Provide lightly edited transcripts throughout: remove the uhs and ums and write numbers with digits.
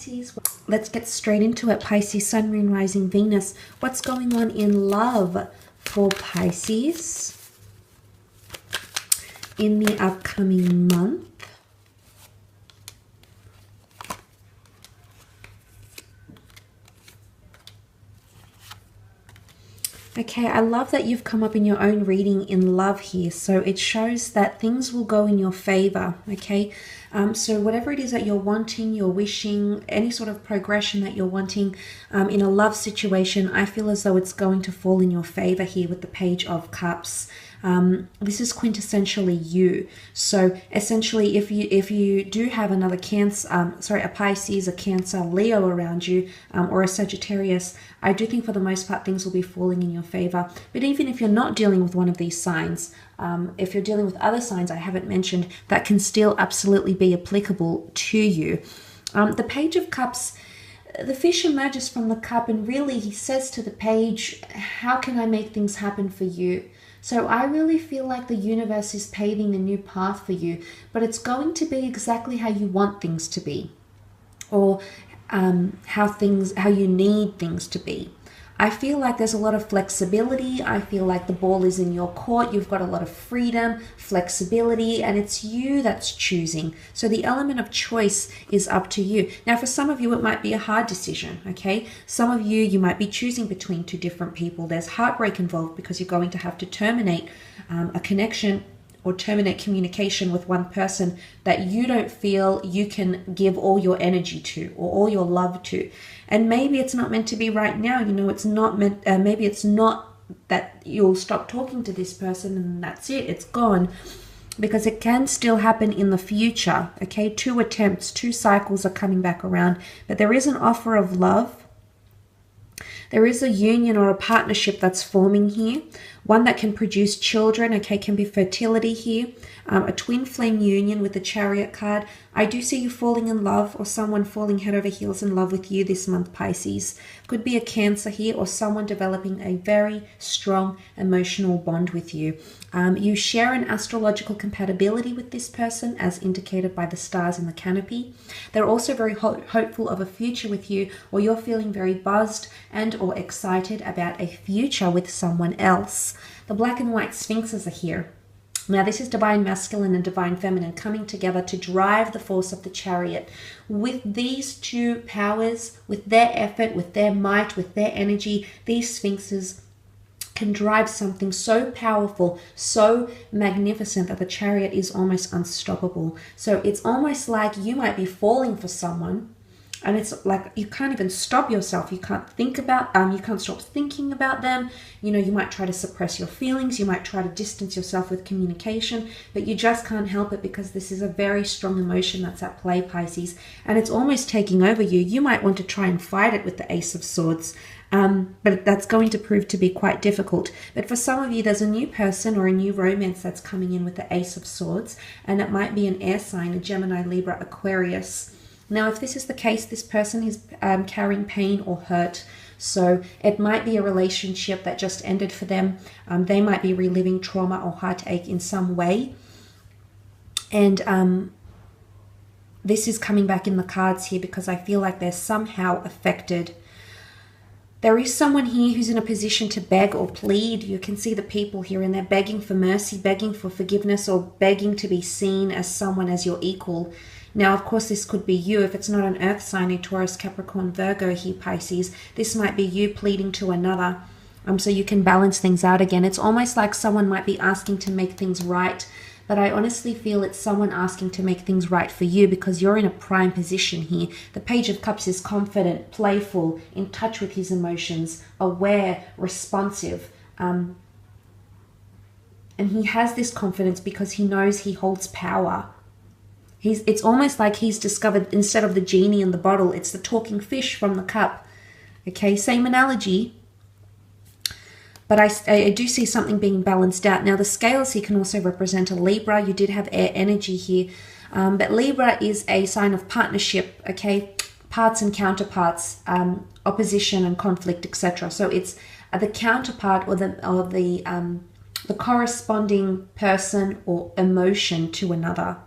Pisces. Let's get straight into it. Pisces, Sun, Moon, Rising, Venus. What's going on in love for Pisces in the upcoming month? Okay, I love that you've come up in your own reading in love here. So it shows that things will go in your favor, okay? So whatever it is that you're wanting, you're wishing, any sort of progression that you're wanting in a love situation, I feel as though it's going to fall in your favor here with the Page of Cups. This is quintessentially you. So essentially, if you do have another Cancer, a Pisces, a Cancer, Leo around you, or a Sagittarius, I do think for the most part things will be falling in your favor. But even if you're not dealing with one of these signs, if you're dealing with other signs I haven't mentioned, that can still absolutely be applicable to you. The Page of Cups, the fish emerges from the cup, and really he says to the page, how can I make things happen for you? So I really feel like the universe is paving a new path for you, but it's going to be exactly how you want things to be, or how you need things to be. I feel like there's a lot of flexibility. I feel like the ball is in your court. You've got a lot of freedom, flexibility, and it's you that's choosing. So the element of choice is up to you. Now, for some of you, it might be a hard decision, okay? Some of you might be choosing between two different people. There's heartbreak involved because you're going to have to terminate a connection or terminate communication with one person that you don't feel you can give all your energy to or all your love to. And maybe it's not meant to be right now. You know, it's not meant, maybe it's not that you'll stop talking to this person and that's it, it's gone. Because it can still happen in the future, okay? 2 attempts, 2 cycles are coming back around. But there is an offer of love. There is a union or a partnership that's forming here. One that can produce children, okay, can be fertility here. A twin flame union with the Chariot card. I do see you falling in love, or someone falling head over heels in love with you this month, Pisces. Could be a Cancer here, or someone developing a very strong emotional bond with you. You share an astrological compatibility with this person, as indicated by the stars in the canopy. They're also very hopeful of a future with you, or you're feeling very buzzed and or excited about a future with someone else. The black and white sphinxes are here. Now, this is divine masculine and divine feminine coming together to drive the force of the Chariot. With these two powers, with their effort, with their might, with their energy, these sphinxes can drive something so powerful, so magnificent that the Chariot is almost unstoppable. So it's almost like you might be falling for someone, and it's like you can't even stop yourself. You can't think about, you can't stop thinking about them. You know, you might try to suppress your feelings. You might try to distance yourself with communication, but you just can't help it because this is a very strong emotion that's at play, Pisces, and it's almost taking over you. You might want to try and fight it with the Ace of Swords, but that's going to prove to be quite difficult. But for some of you, there's a new person or a new romance that's coming in with the Ace of Swords, and it might be an air sign, a Gemini, Libra, Aquarius. Now, if this is the case, this person is carrying pain or hurt. So it might be a relationship that just ended for them. They might be reliving trauma or heartache in some way. And this is coming back in the cards here because I feel like they're somehow affected. There is someone here who's in a position to beg or plead. You can see the people here, and they're begging for mercy, begging for forgiveness, or begging to be seen as someone as your equal. Now, of course, this could be you. If it's not an earth sign, a Taurus, Capricorn, Virgo here, Pisces, this might be you pleading to another, so you can balance things out again. It's almost like someone might be asking to make things right, but I honestly feel it's someone asking to make things right for you because you're in a prime position here. The Page of Cups is confident, playful, in touch with his emotions, aware, responsive, and he has this confidence because he knows he holds power. It's almost like he's discovered, instead of the genie in the bottle, it's the talking fish from the cup. Okay, same analogy. But I do see something being balanced out. Now, the scales here can also represent a Libra. You did have air energy here. But Libra is a sign of partnership, okay? Parts and counterparts, opposition and conflict, etc. So it's the counterpart or the corresponding person or emotion to another.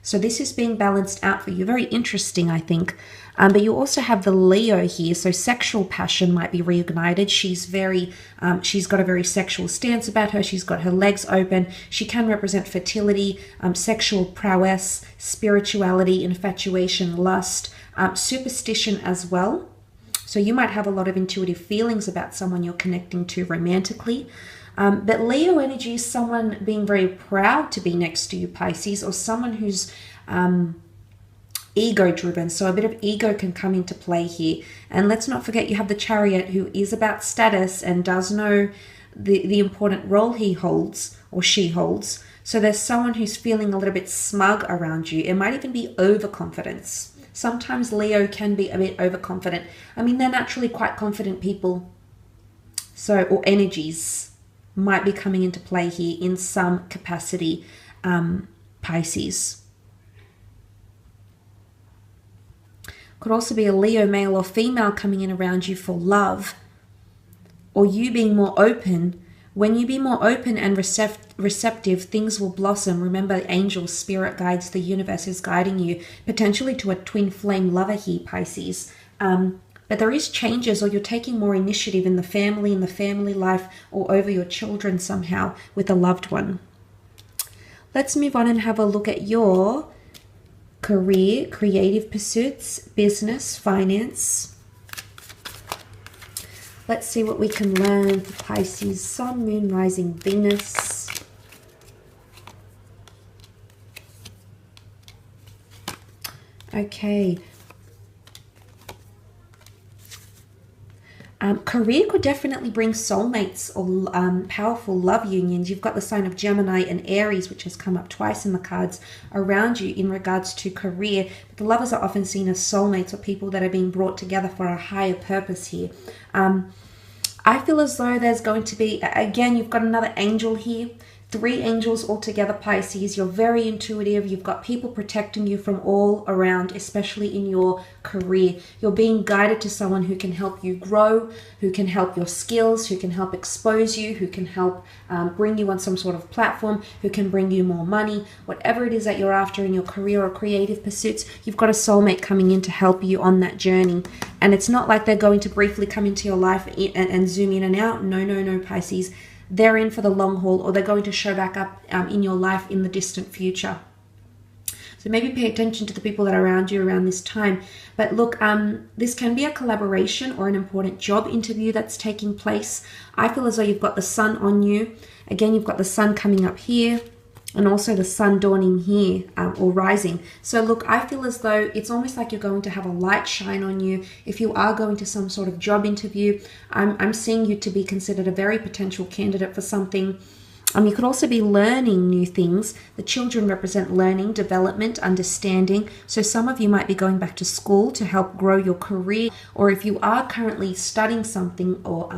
So this is being balanced out for you. Very interesting, I think. But you also have the Leo here. So sexual passion might be reignited. She's got a very sexual stance about her. She's got her legs open. She can represent fertility, sexual prowess, spirituality, infatuation, lust, superstition as well. So you might have a lot of intuitive feelings about someone you're connecting to romantically. But Leo energy is someone being very proud to be next to you, Pisces, or someone who's ego-driven. So a bit of ego can come into play here. And let's not forget you have the Chariot, who is about status and does know the important role he holds or she holds. So there's someone who's feeling a little bit smug around you. It might even be overconfidence. Sometimes Leo can be a bit overconfident. I mean, they're naturally quite confident people. So, or energies might be coming into play here in some capacity, Pisces. Could also be a Leo male or female coming in around you for love, or you being more open. When you be more open and receptive, things will blossom. Remember, angels, spirit guides, the universe is guiding you potentially to a twin flame lover here, Pisces. But there is changes, or you're taking more initiative in the family life, or over your children somehow with a loved one. Let's move on and have a look at your career, creative pursuits, business, finance. Let's see what we can learn for Pisces, Sun, Moon, Rising, Venus. Okay. Career could definitely bring soulmates or powerful love unions. You've got the sign of Gemini and Aries, which has come up twice in the cards around you in regards to career. But the lovers are often seen as soulmates or people that are being brought together for a higher purpose here. I feel as though there's going to be, again, you've got another angel here. 3 angels altogether, Pisces. You're very intuitive. You've got people protecting you from all around, especially in your career. You're being guided to someone who can help you grow, who can help your skills, who can help expose you, who can help bring you on some sort of platform, who can bring you more money. Whatever it is that you're after in your career or creative pursuits, you've got a soulmate coming in to help you on that journey. And it's not like they're going to briefly come into your life and zoom in and out. No, no, no, Pisces. They're in for the long haul, or they're going to show back up in your life in the distant future. So maybe pay attention to the people that are around you around this time. But look, this can be a collaboration or an important job interview that's taking place. I feel as though you've got the sun on you. Again, you've got the sun coming up here, and also the sun dawning here, or rising. So look, I feel as though it's almost like you're going to have a light shine on you. If you are going to some sort of job interview, I'm seeing you to be considered a very potential candidate for something. You could also be learning new things. The children represent learning, development, understanding. So some of you might be going back to school to help grow your career. Or if you are currently studying something, or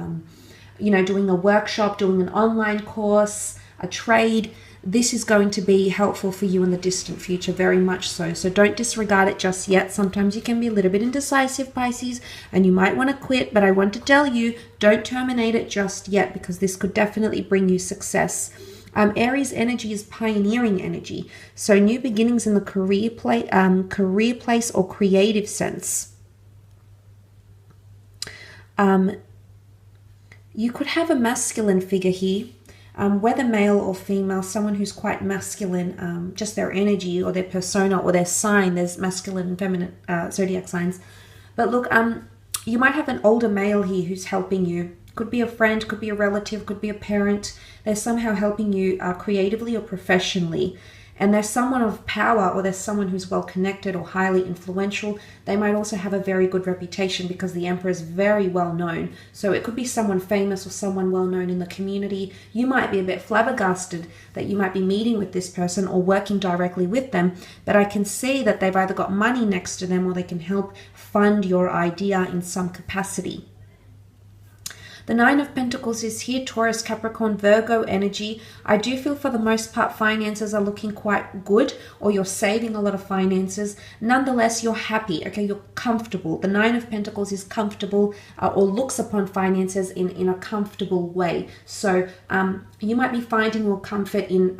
doing a workshop, doing an online course, a trade, this is going to be helpful for you in the distant future, very much so. So don't disregard it just yet. Sometimes you can be a little bit indecisive, Pisces, and you might want to quit, but I want to tell you, don't terminate it just yet, because this could definitely bring you success. Aries energy is pioneering energy. So new beginnings in the career place or creative sense. You could have a masculine figure here. Whether male or female, someone who's quite masculine, just their energy or their persona or their sign. There's masculine and feminine zodiac signs. But look, you might have an older male here who's helping you. Could be a friend, could be a relative, could be a parent. They're somehow helping you creatively or professionally. And there's someone of power, or there's someone who's well connected or highly influential. They might also have a very good reputation because the Emperor is very well known. So it could be someone famous or someone well known in the community. You might be a bit flabbergasted that you might be meeting with this person or working directly with them. But I can see that they've either got money next to them, or they can help fund your idea in some capacity. The Nine of Pentacles is here, Taurus, Capricorn, Virgo energy. I do feel for the most part finances are looking quite good, or you're saving a lot of finances. Nonetheless, you're happy, okay? You're comfortable. The Nine of Pentacles is comfortable, or looks upon finances in a comfortable way. So you might be finding more comfort in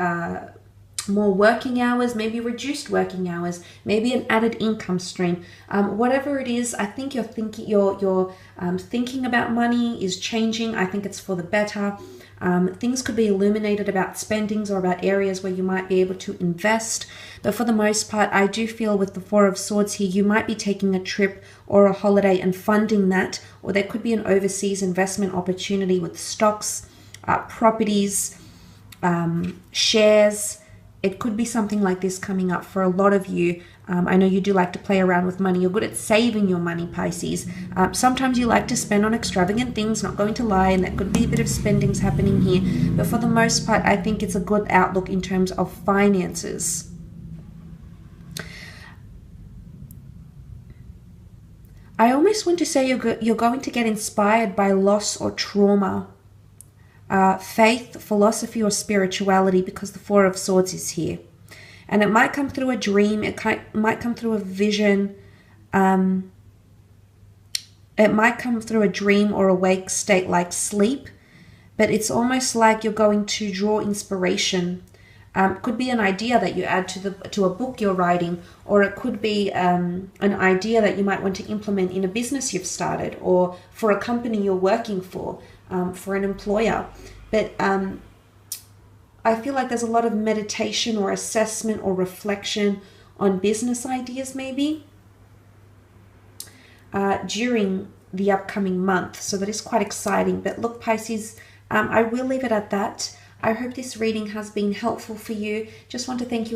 more working hours, maybe reduced working hours, maybe an added income stream. Whatever it is, I think your thinking about money is changing. I think it's for the better. Things could be illuminated about spendings or about areas where you might be able to invest. But for the most part, I do feel with the Four of Swords here, you might be taking a trip or a holiday and funding that, or there could be an overseas investment opportunity with stocks, properties, shares. It could be something like this coming up for a lot of you. I know you do like to play around with money. You're good at saving your money, Pisces. Sometimes you like to spend on extravagant things, not going to lie, and that could be a bit of spendings happening here. But for the most part, I think it's a good outlook in terms of finances. I almost want to say you're going to get inspired by loss or trauma. Faith, philosophy, or spirituality, because the Four of Swords is here. And it might come through a dream, it might come through a vision, it might come through a dream or awake state like sleep, but it's almost like you're going to draw inspiration. Could be an idea that you add to a book you're writing, or it could be an idea that you might want to implement in a business you've started, or for a company you're working for an employer. But I feel like there's a lot of meditation or assessment or reflection on business ideas maybe during the upcoming month. So that is quite exciting. But look, Pisces, I will leave it at that. I hope this reading has been helpful for you. Just want to thank you